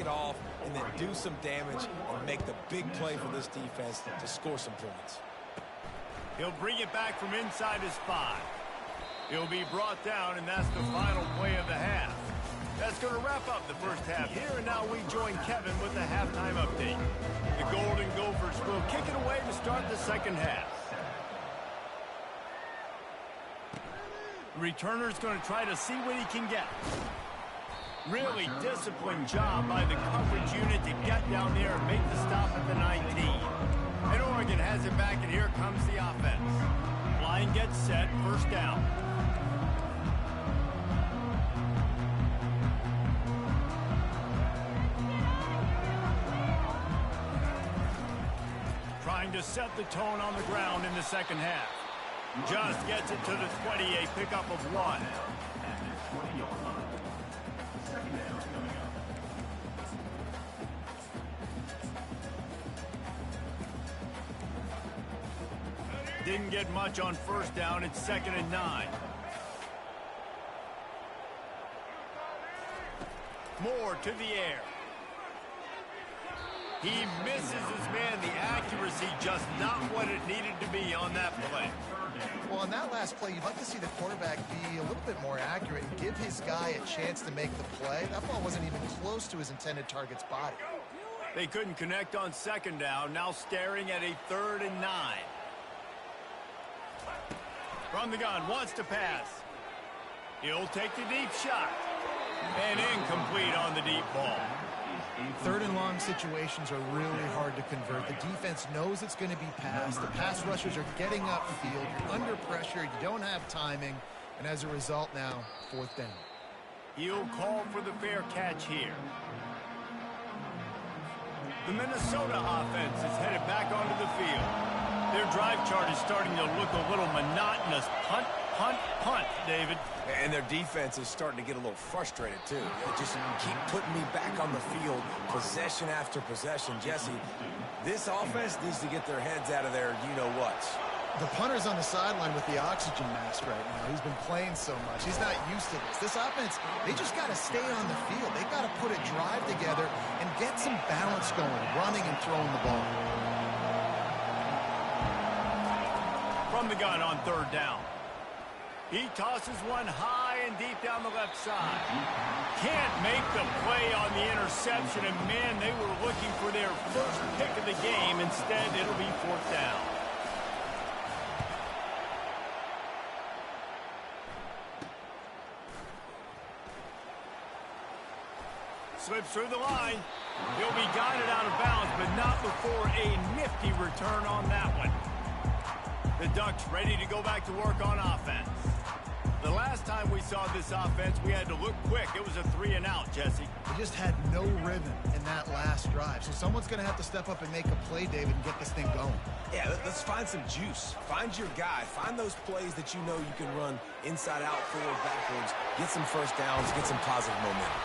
off and then do some damage and make the big play for this defense to score some points. He'll bring it back from inside his 5. He'll be brought down, and that's the final play of the half. That's going to wrap up the first half here, and now we join Kevin with the halftime update. The Golden Gophers will kick it away to start the second half. The returner's going to try to see what he can get. Really disciplined job by the coverage unit to get down there and make the stop at the 19. And Oregon has it back, and here comes the offense. Line gets set, first down. Trying to set the tone on the ground in the second half. Just gets it to the 20, a pickup of 1. Didn't get much on first down. It's 2nd and 9. Moore to the air. He misses his man. The accuracy just not what it needed to be on that play. Well, on that last play, you'd like to see the quarterback be a little bit more accurate and give his guy a chance to make the play. That ball wasn't even close to his intended target's body. They couldn't connect on 2nd down. Now staring at a 3rd and 9. From the gun, wants to pass. He'll take the deep shot. And incomplete on the deep ball. 3rd and long situations are really hard to convert. The defense knows it's going to be passed. The pass rushers are getting upfield. You're under pressure. You don't have timing. And as a result now, 4th down. He'll call for the fair catch here. The Minnesota offense is headed back onto the field. Their drive chart is starting to look a little monotonous. Punt, punt, punt, David. And their defense is starting to get a little frustrated, too. They just keep putting me back on the field, possession after possession. Jesse, this offense needs to get their heads out of their you-know-whats. The punter's on the sideline with the oxygen mask right now. He's been playing so much. He's not used to this. This offense, they just got to stay on the field. They've got to put a drive together and get some balance going, running and throwing the ball. From the gun on 3rd down. He tosses one high and deep down the left side. Can't make the play on the interception, and man, they were looking for their first pick of the game. Instead, it'll be 4th down. Slips through the line. He'll be guided out of bounds, but not before a nifty return on that one. The Ducks ready to go back to work on offense. The last time we saw this offense, we had to look quick. It was a 3 and out, Jesse. They just had no rhythm in that last drive. So someone's going to have to step up and make a play, David, and get this thing going. Yeah, let's find some juice. Find your guy. Find those plays that you know you can run inside out, forward, backwards. Get some first downs, get some positive momentum.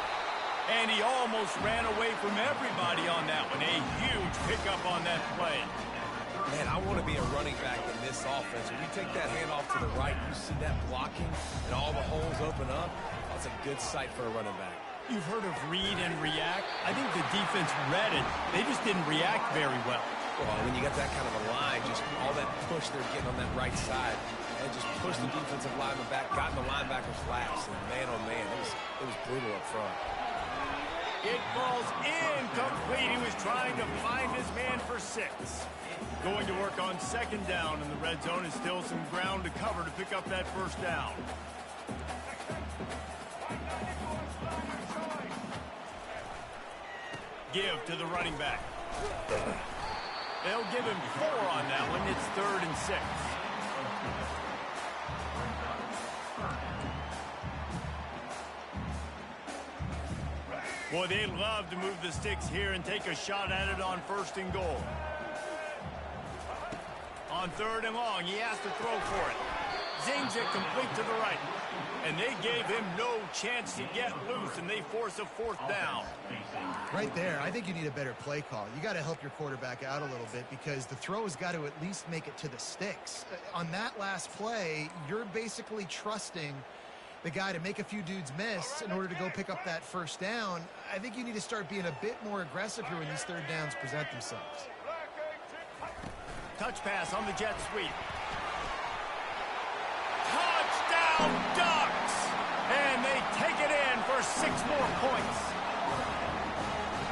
And he almost ran away from everybody on that one. A huge pickup on that play. Man, I want to be a running back in this offense. When you take that handoff to the right, you see that blocking and all the holes open up. That's a good sight for a running back. You've heard of read and react. I think the defense read it. They just didn't react very well. Well, when you got that kind of a line, just all that push they're getting on that right side, and just push the defensive lineman back, got in the linebacker's laps, and man, oh man, it was brutal up front. It falls incomplete. He was trying to find his man for 6. Going to work on 2nd down in the red zone, and still some ground to cover to pick up that first down. Give to the running back. They'll give him 4 on that one. It's 3rd and 6. Boy, they'd love to move the sticks here and take a shot at it on 1st and goal. On 3rd and long, he has to throw for it. Zings it complete to the right. And they gave him no chance to get loose, and they force a 4th down. Right there, I think you need a better play call. You got to help your quarterback out a little bit because the throw has got to at least make it to the sticks. On that last play, you're basically trusting the guy to make a few dudes miss in order to go pick up that first down. I think you need to start being a bit more aggressive here when these third downs present themselves. Touch pass on the jet sweep. Touchdown Ducks! And they take it in for 6 more points.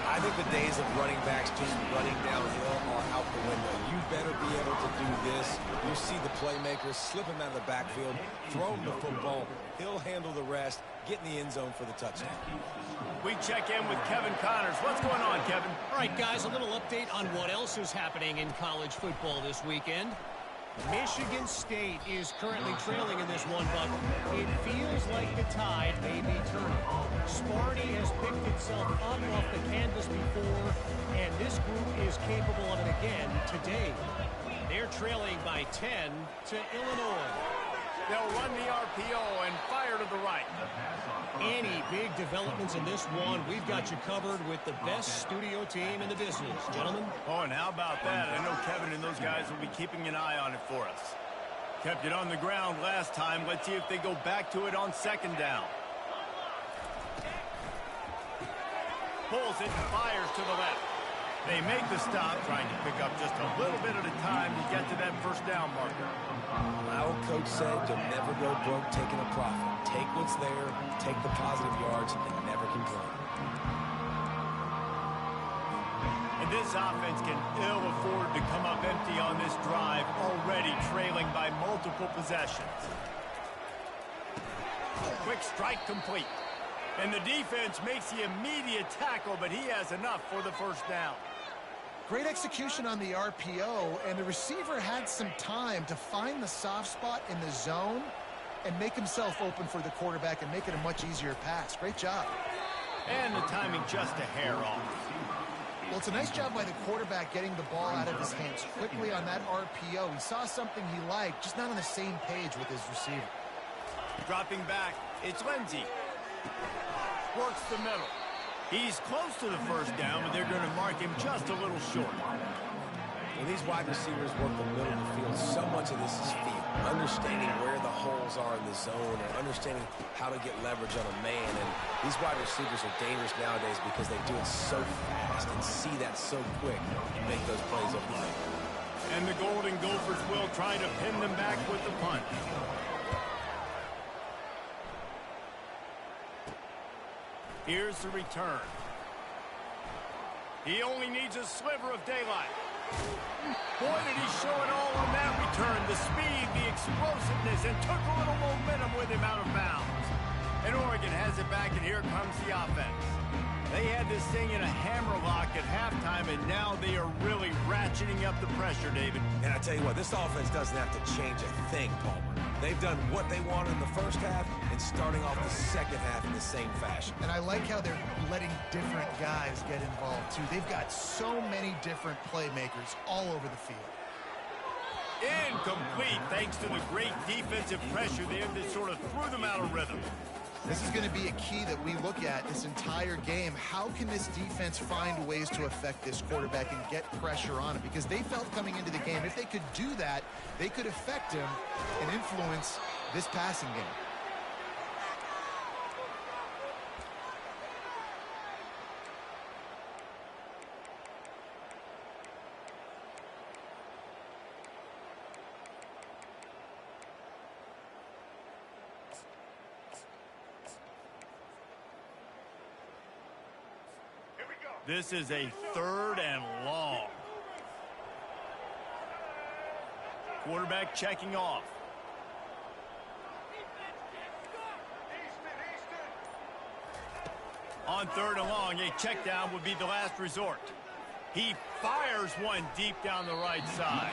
I think the days of running backs just running downhill are out the window. You better be able to do this. You see the playmakers slip him out of the backfield, throw him the football. He'll handle the rest, get in the end zone for the touchdown. We check in with Kevin Connors. What's going on, Kevin? All right, guys, a little update on what else is happening in college football this weekend. Michigan State is currently trailing in this one, but it feels like the tide may be turning. Sparty has picked itself up off the canvas before, and this group is capable of it again today. They're trailing by 10 to Illinois. They'll run the RPO and fire to the right. Any big developments in this one, we've got you covered with the best studio team in the business, gentlemen. Oh, and how about that? I know Kevin and those guys will be keeping an eye on it for us. Kept it on the ground last time. Let's see if they go back to it on second down. Pulls it and fires to the left. They make the stop, trying to pick up just a little bit at a time to get to that first down marker. My old coach said you'll never go broke taking a profit. Take what's there, take the positive yards, and never complain. And this offense can ill afford to come up empty on this drive, already trailing by multiple possessions. Quick strike complete. And the defense makes the immediate tackle, but he has enough for the first down. Great execution on the RPO, and the receiver had some time to find the soft spot in the zone and make himself open for the quarterback and make it a much easier pass. Great job. And the timing just a hair off. Well, it's a nice job by the quarterback getting the ball out of his hands quickly on that RPO. He saw something he liked, just not on the same page with his receiver. Dropping back, it's Lindsey. Works the middle. He's close to the first down, but they're going to mark him just a little short. When these wide receivers work the middle of the field, so much of this is feel. Understanding where the holes are in the zone and understanding how to get leverage on a man. And these wide receivers are dangerous nowadays because they do it so fast and see that so quick and make those plays over the field. And the Golden Gophers will try to pin them back with the punt. Here's the return. He only needs a sliver of daylight. Boy, did he show it all on that return. The speed, the explosiveness, and took a little momentum with him out of bounds. And Oregon has it back, and here comes the offense. They had this thing in a hammerlock at halftime, and now they are really ratcheting up the pressure, David. And I tell you what, this offense doesn't have to change a thing, Palmer. They've done what they wanted in the first half and starting off the second half in the same fashion. And I like how they're letting different guys get involved, too. They've got so many different playmakers all over the field. Incomplete, thanks to the great defensive pressure there that sort of threw them out of rhythm. This is going to be a key that we look at this entire game. How can this defense find ways to affect this quarterback and get pressure on him? Because they felt coming into the game, if they could do that, they could affect him and influence this passing game. This is a 3rd and long. Quarterback checking off. On 3rd and long, a check down would be the last resort. He fires one deep down the right side.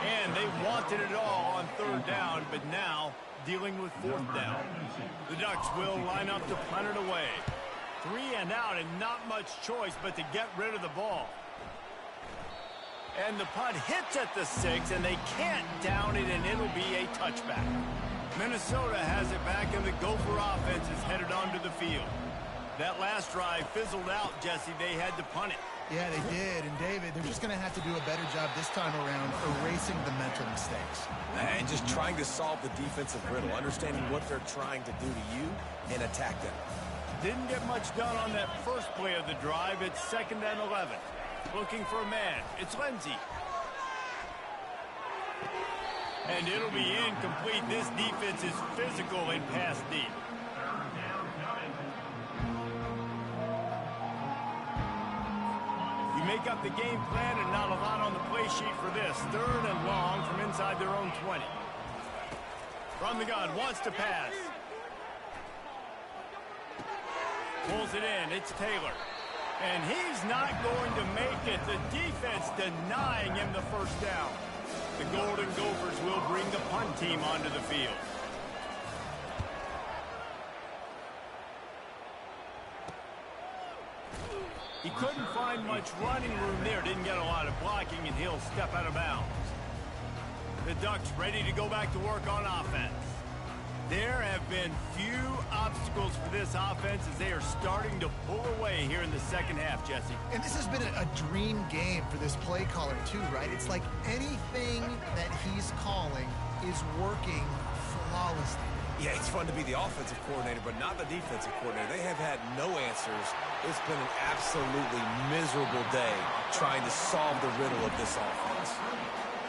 And they wanted it all on 3rd down, but now dealing with 4th down. The Ducks will line up to punt it away. 3 and out, and not much choice but to get rid of the ball. And the punt hits at the 6, and they can't down it, and it'll be a touchback. Minnesota has it back, and the Gopher offense is headed onto the field. That last drive fizzled out, Jesse. They had to punt it. Yeah, they did. And, David, they're just going to have to do a better job this time around erasing the mental mistakes. And just trying to solve the defensive riddle, understanding what they're trying to do to you and attack them. Didn't get much done on that first play of the drive. It's 2nd and 11. Looking for a man. It's Lindsey. And it'll be incomplete. This defense is physical in pass deep. You make up the game plan and not a lot on the play sheet for this. 3rd and long from inside their own 20. From the gun, wants to pass. Pulls it in. It's Taylor. And he's not going to make it. The defense denying him the first down. The Golden Gophers will bring the punt team onto the field. He couldn't find much running room there. Didn't get a lot of blocking, and he'll step out of bounds. The Ducks ready to go back to work on offense. There have been few obstacles for this offense as they are starting to pull away here in the second half, Jesse. And this has been a dream game for this play caller, too, right? It's like anything that he's calling is working flawlessly. Yeah, it's fun to be the offensive coordinator, but not the defensive coordinator. They have had no answers. It's been an absolutely miserable day trying to solve the riddle of this offense.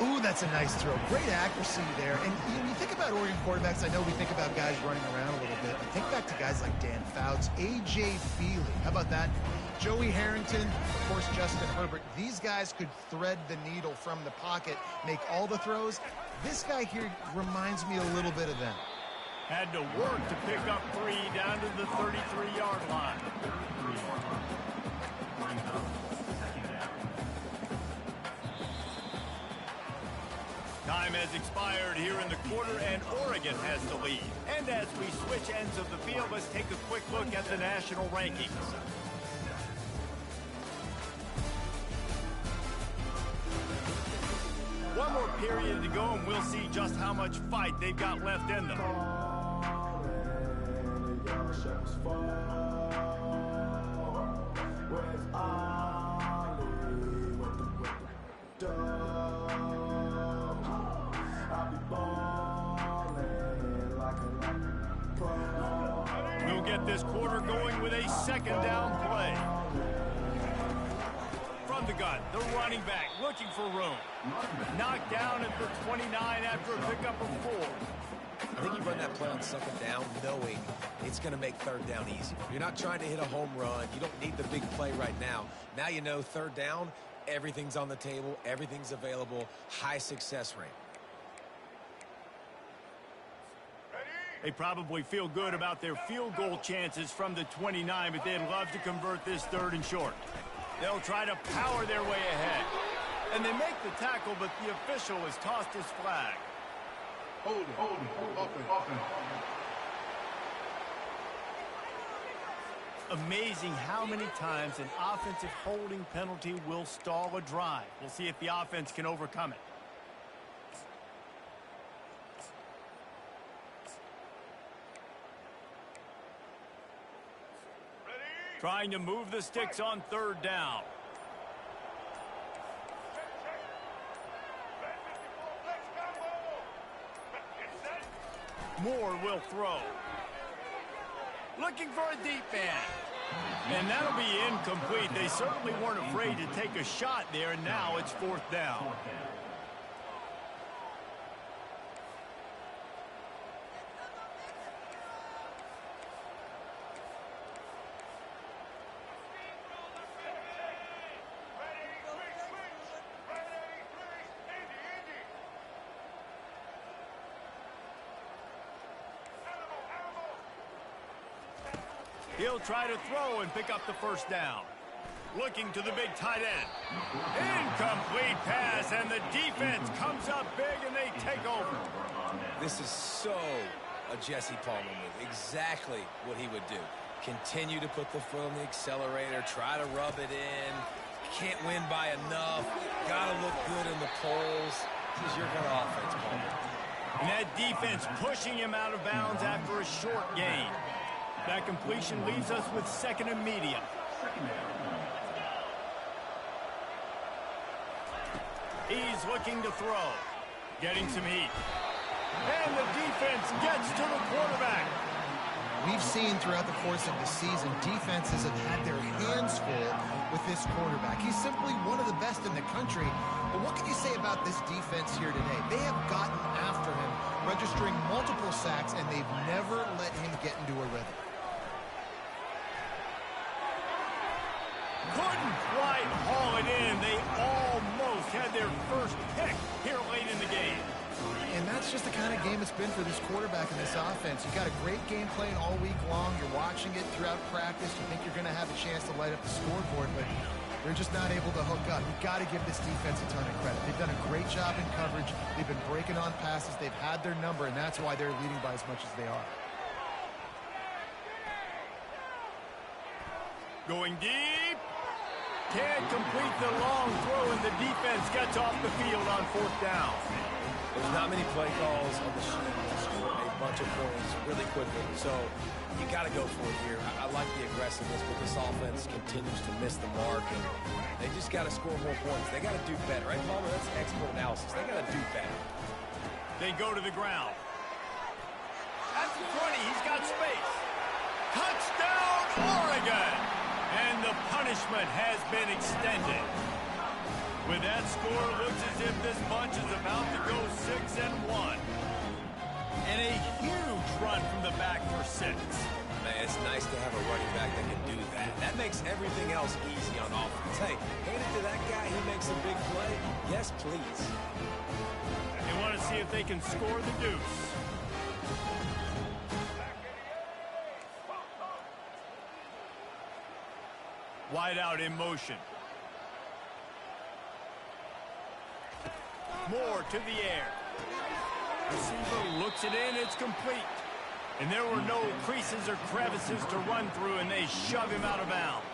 Ooh, that's a nice throw. Great accuracy there. And you think about Oregon quarterbacks, I know we think about guys running around a little bit, but think back to guys like Dan Fouts, A.J. Feely. How about that? Joey Harrington, of course, Justin Herbert. These guys could thread the needle from the pocket, make all the throws. This guy here reminds me a little bit of them. Had to work to pick up 3 down to the 33-yard line. Time has expired here in the quarter, and Oregon has the lead. And as we switch ends of the field, let's take a quick look at the national rankings. One more period to go, and we'll see just how much fight they've got left in them. We'll get this quarter going with a second down play. From the gun, the running back looking for room. Knocked down at the 29 after a pickup of 4. I think you run that play on second down knowing it's going to make third down easier. You're not trying to hit a home run. You don't need the big play right now. Now you know third down, everything's on the table, everything's available, high success rate. They probably feel good about their field goal chances from the 29, but they'd love to convert this 3rd and short. They'll try to power their way ahead. And they make the tackle, but the official has tossed his flag. Hold it, open. Amazing how many times an offensive holding penalty will stall a drive. We'll see if the offense can overcome it. Trying to move the sticks on 3rd down. Moore will throw. Looking for a deep man. And that'll be incomplete. They certainly weren't afraid to take a shot there, and now it's 4th down. He'll try to throw and pick up the first down. Looking to the big tight end. Incomplete pass, and the defense comes up big, and they take over. This is so a Jesse Palmer move. Exactly what he would do. Continue to put the foot on the accelerator, try to rub it in. Can't win by enough. Got to look good in the polls. This is your kind of offense, Palmer. And that defense pushing him out of bounds after a short gain. That completion leaves us with 2nd and medium. He's looking to throw. Getting some heat. And the defense gets to the quarterback. We've seen throughout the course of the season, defenses have had their hands full with this quarterback. He's simply one of the best in the country. But what can you say about this defense here today? They have gotten after him, registering multiple sacks, and they've never let him get into a rhythm. Couldn't quite haul it in. They almost had their first pick here late in the game. And that's just the kind of game it's been for this quarterback and this offense. You've got a great game plan all week long. You're watching it throughout practice. You think you're going to have a chance to light up the scoreboard, but they're just not able to hook up. You've got to give this defense a ton of credit. They've done a great job in coverage. They've been breaking on passes. They've had their number, and that's why they're leading by as much as they are. Going deep. Can't complete the long throw, and the defense gets off the field on 4th down. There's not many play calls on the sheet that score a bunch of points really quickly. So you got to go for it here. I like the aggressiveness, but this offense continues to miss the mark, and they just got to score more points. They got to do better, right, Palmer? That's expert analysis. They got to do better. They go to the ground. At the 20, he's got space. Touchdown, Oregon! And the punishment has been extended. With that score, looks as if this bunch is about to go 6-1. And a huge run from the back for 6. Man, it's nice to have a running back that can do that. That makes everything else easy on offense. Hey, hand it to that guy, he makes a big play. Yes, please. They want to see if they can score the deuce. Wide out in motion. More to the air. Receiver looks it in, it's complete. And there were no creases or crevices to run through, and they shove him out of bounds.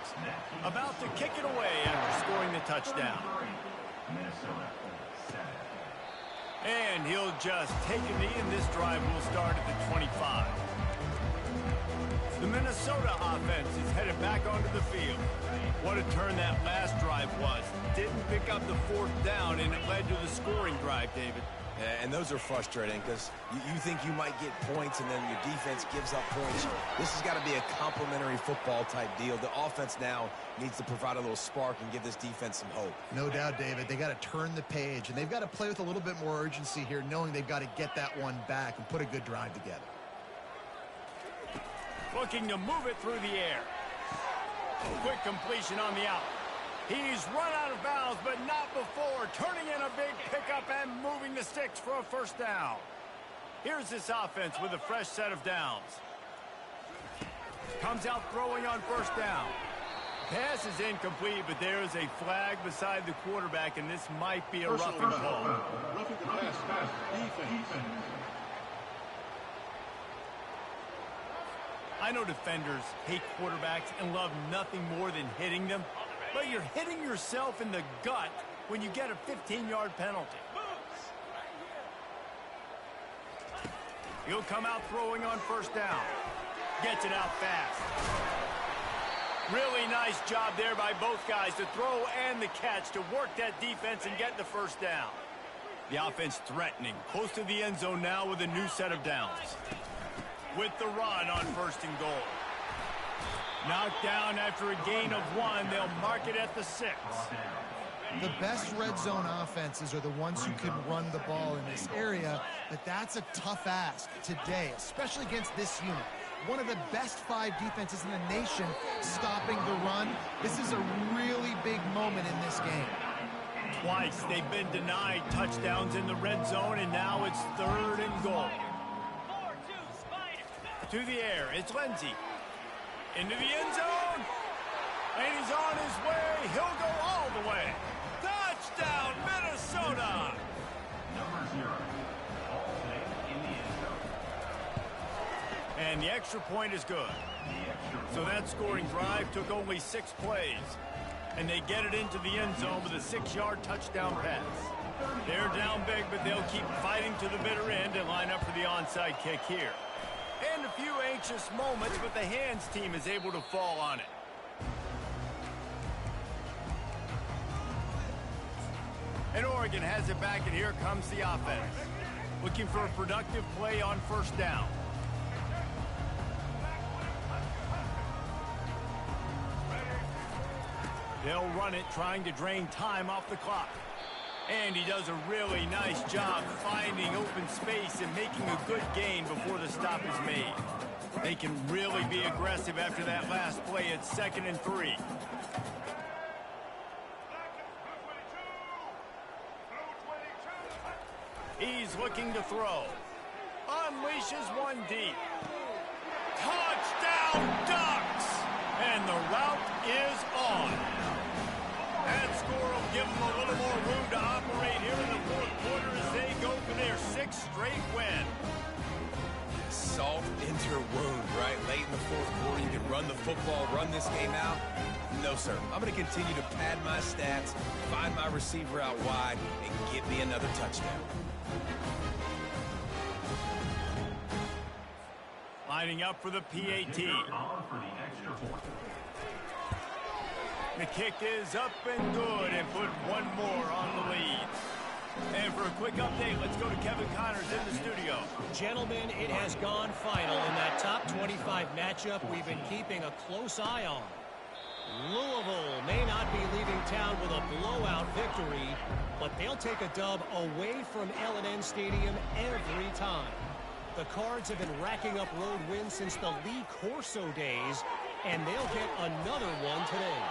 About to kick it away after scoring the touchdown. And he'll just take a knee, and this drive will start at the 25. The Minnesota offense is headed back onto the field. What a turn that last drive was. Didn't pick up the 4th down, and it led to the scoring drive, David. Yeah, and those are frustrating because you think you might get points, and then your defense gives up points. This has got to be a complimentary football type deal. The offense now needs to provide a little spark and give this defense some hope. No doubt, David. They got to turn the page, and they've got to play with a little bit more urgency here, knowing they've got to get that one back and put a good drive together. Looking to move it through the air. Quick completion on the out. He's run out of bounds, but not before. Turning in a big pickup and moving the sticks for a 1st down. Here's this offense with a fresh set of downs. Comes out throwing on 1st down. Pass is incomplete, but there is a flag beside the quarterback, and this might be a roughing call. Roughing the pass. Defense. I know defenders hate quarterbacks and love nothing more than hitting them, but you're hitting yourself in the gut when you get a 15-yard penalty. He'll come out throwing on 1st down. Gets it out fast. Really nice job there by both guys to throw and the catch to work that defense and get the 1st down. The offense threatening, close to the end zone now with a new set of downs. With the run on 1st and goal. Knocked down after a gain of 1. They'll mark it at the 6. The best red zone offenses are the ones who can run the ball in this area, but that's a tough ask today, especially against this unit. One of the best 5 defenses in the nation stopping the run. This is a really big moment in this game. Twice they've been denied touchdowns in the red zone, and now it's 3rd and goal. To the air, it's Lindsey. Into the end zone. And he's on his way. He'll go all the way. Touchdown, Minnesota. Number 0. In the end zone. And the extra point is good. So that scoring drive took only 6 plays. And they get it into the end zone with a 6-yard touchdown pass. They're down big, but they'll keep fighting to the bitter end and line up for the onside kick here. And to few anxious moments, but the hands team is able to fall on it. And Oregon has it back, and here comes the offense. Looking for a productive play on first down. They'll run it, trying to drain time off the clock. And he does a really nice job finding open space and making a good gain before the stop is made. They can really be aggressive after that last play. It's 2nd and 3. He's looking to throw. Unleashes one deep. Touchdown Ducks! And the route is on. That score will give them a little more room to operate here in the fourth quarter as they go for their 6th straight win. Salt into your wound, right? Late in the fourth quarter, you can run the football, run this game out. No, sir. I'm going to continue to pad my stats, find my receiver out wide, and get me another touchdown. Lining up for the PAT. The kick is up and good, and put one more on the lead. And for a quick update, let's go to Kevin Connors in the studio. Gentlemen, it has gone final in that top 25 matchup we've been keeping a close eye on. Louisville may not be leaving town with a blowout victory, but they'll take a dub away from L&N Stadium every time. The Cards have been racking up road wins since the Lee Corso days, and they'll get another one today.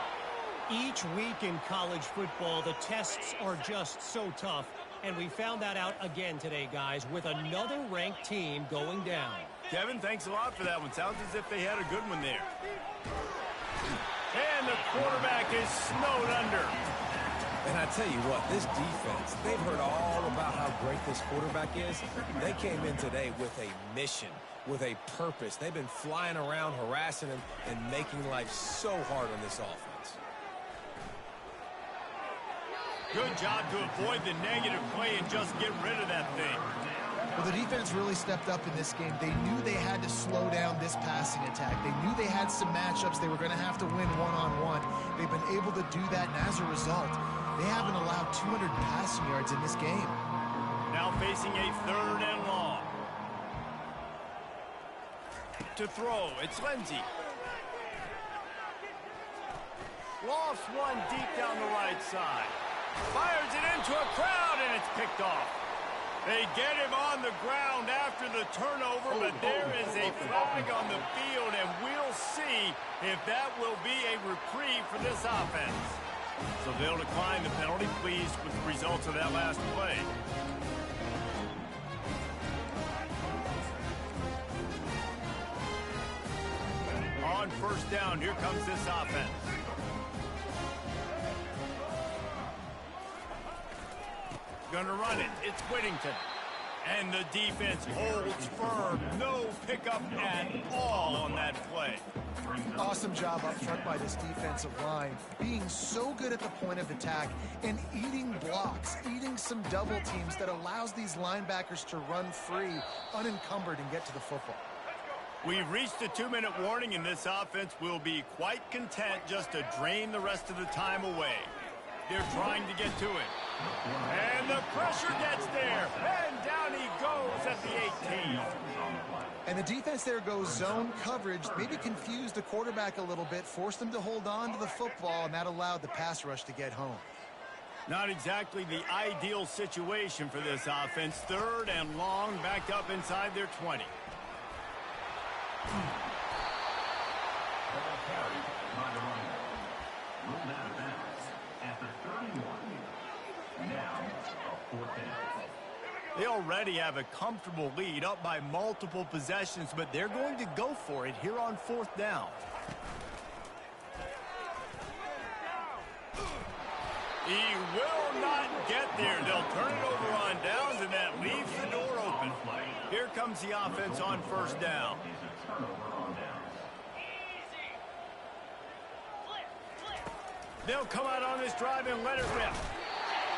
Each week in college football, the tests are just so tough, and we found that out again today, guys, with another ranked team going down. Kevin, thanks a lot for that one. Sounds as if they had a good one there. And the quarterback is snowed under. And I tell you what, this defense, they've heard all about how great this quarterback is. They came in today with a mission, with a purpose. They've been flying around, harassing him, and making life so hard on this offense. Good job to avoid the negative play and just get rid of that thing. Well, the defense really stepped up in this game. They knew they had to slow down this passing attack. They knew they had some matchups they were going to have to win one-on-one. They've been able to do that, and as a result, they haven't allowed 200 passing yards in this game. Now facing a 3rd and long. To throw, it's Lindsey. Lost one deep down the right side. Fires it into a crowd, and it's picked off. They get him on the ground after the turnover, but there is a flag on the field, and we'll see if that will be a reprieve for this offense. So they'll decline the penalty, pleased with the results of that last play. On first down, here comes this offense. Gonna run it. It's Whittington. And the defense holds firm. No pickup at all on that play. Awesome job up front by this defensive line, being so good at the point of attack and eating blocks, eating some double teams that allows these linebackers to run free, unencumbered, and get to the football. We've reached the 2-minute warning, and this offense will be quite content just to drain the rest of the time away. They're trying to get to it. And the pressure gets there. And down he goes at the 18. And the defense there goes zone coverage, maybe confused the quarterback a little bit, forced him to hold on to the football, and that allowed the pass rush to get home. Not exactly the ideal situation for this offense. 3rd and long, backed up inside their 20. They already have a comfortable lead, up by multiple possessions, but they're going to go for it here on 4th down. He will not get there. They'll turn it over on downs, and that leaves the door open. Here comes the offense on first down. They'll come out on this drive and let it rip.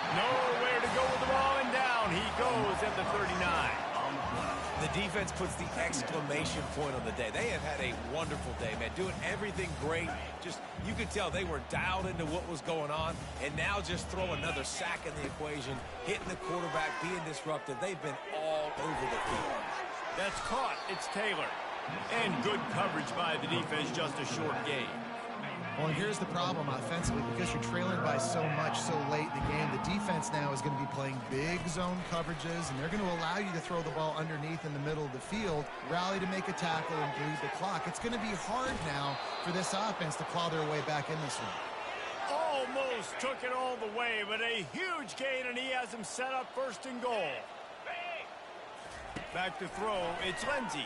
Nowhere to go with the ball, and down he goes at the 39. The defense puts the exclamation point on the day. They have had a wonderful day, man, doing everything great. Just, you could tell they were dialed into what was going on, and now just throw another sack in the equation, hitting the quarterback, being disruptive. They've been all over the field. That's caught. It's Taylor. And good coverage by the defense, just a short gain. Well, and here's the problem offensively. Because you're trailing by so much so late in the game, the defense now is going to be playing big zone coverages, and they're going to allow you to throw the ball underneath in the middle of the field, rally to make a tackle, and bleed the clock. It's going to be hard now for this offense to claw their way back in this one. Almost took it all the way, but a huge gain, and he has him set up 1st and goal. Back to throw. It's Lindsey.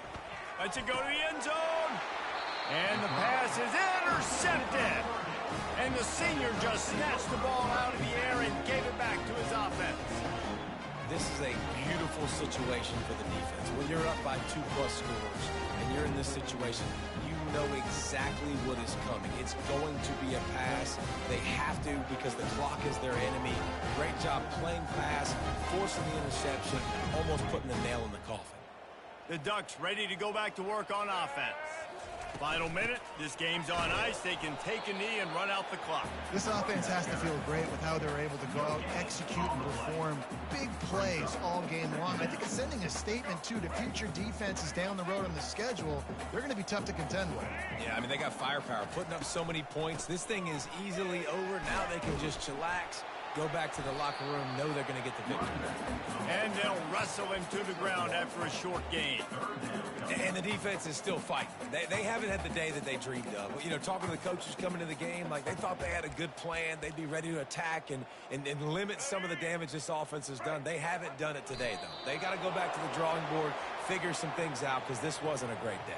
Lets it go to the end zone. And the pass is intercepted. And the senior just snatched the ball out of the air and gave it back to his offense. This is a beautiful situation for the defense. When you're up by 2+ scores and you're in this situation, you know exactly what is coming. It's going to be a pass. They have to because the clock is their enemy. Great job playing pass, forcing the interception, almost putting the nail in the coffin. The Ducks ready to go back to work on offense. Final minute. This game's on ice. They can take a knee and run out the clock. This offense has to feel great with how they're able to go out, execute, and perform big plays all game long. I think it's sending a statement, too, to future defenses down the road on the schedule. They're going to be tough to contend with. Yeah, I mean, they got firepower, putting up so many points. This thing is easily over. Now they can just chillax, go back to the locker room, know they're going to get the victory. And they'll wrestle him to the ground after a short game. And the defense is still fighting. They haven't had the day that they dreamed of. You know, talking to the coaches coming to the game, like they thought they had a good plan. They'd be ready to attack and limit some of the damage this offense has done. They haven't done it today, though. They got to go back to the drawing board, figure some things out, because this wasn't a great day.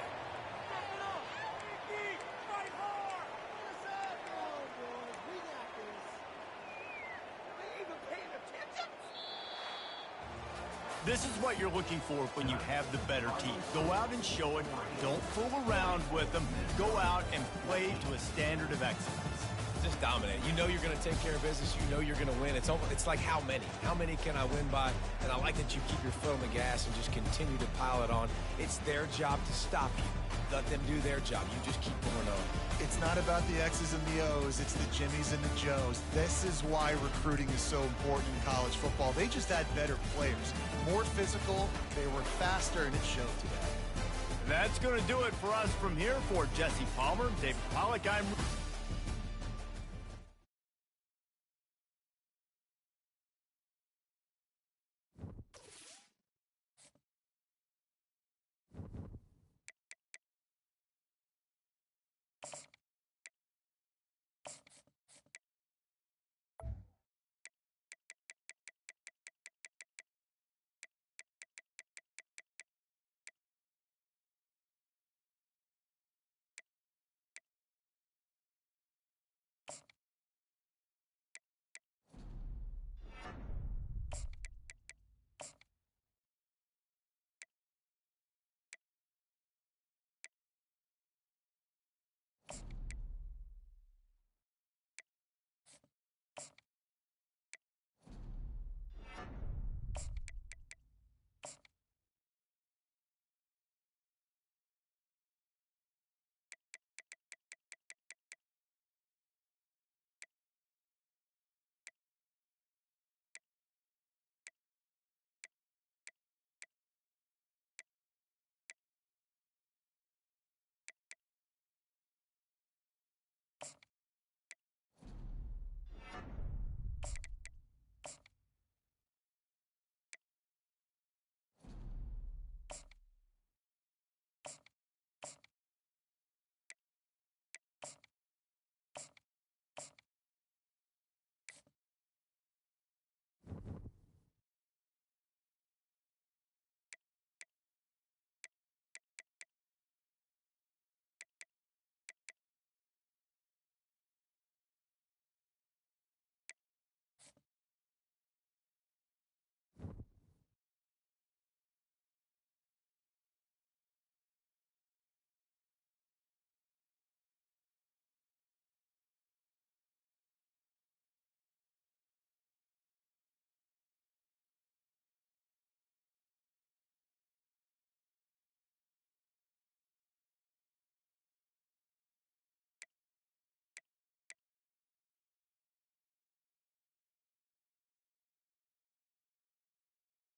This is what you're looking for when you have the better team. Go out and show it. Don't fool around with them. Go out and play to a standard of excellence. Just dominate. You know you're going to take care of business. You know you're going to win. It's like how many? How many can I win by? And I like that you keep your foot on the gas and just continue to pile it on. It's their job to stop you. Let them do their job. You just keep going on. It's not about the X's and the O's. It's the Jimmies and the Joes. This is why recruiting is so important in college football. They just had better players. More physical. They were faster, and it showed today. That's going to do it for us from here. For Jesse Palmer, David Pollack, I'm...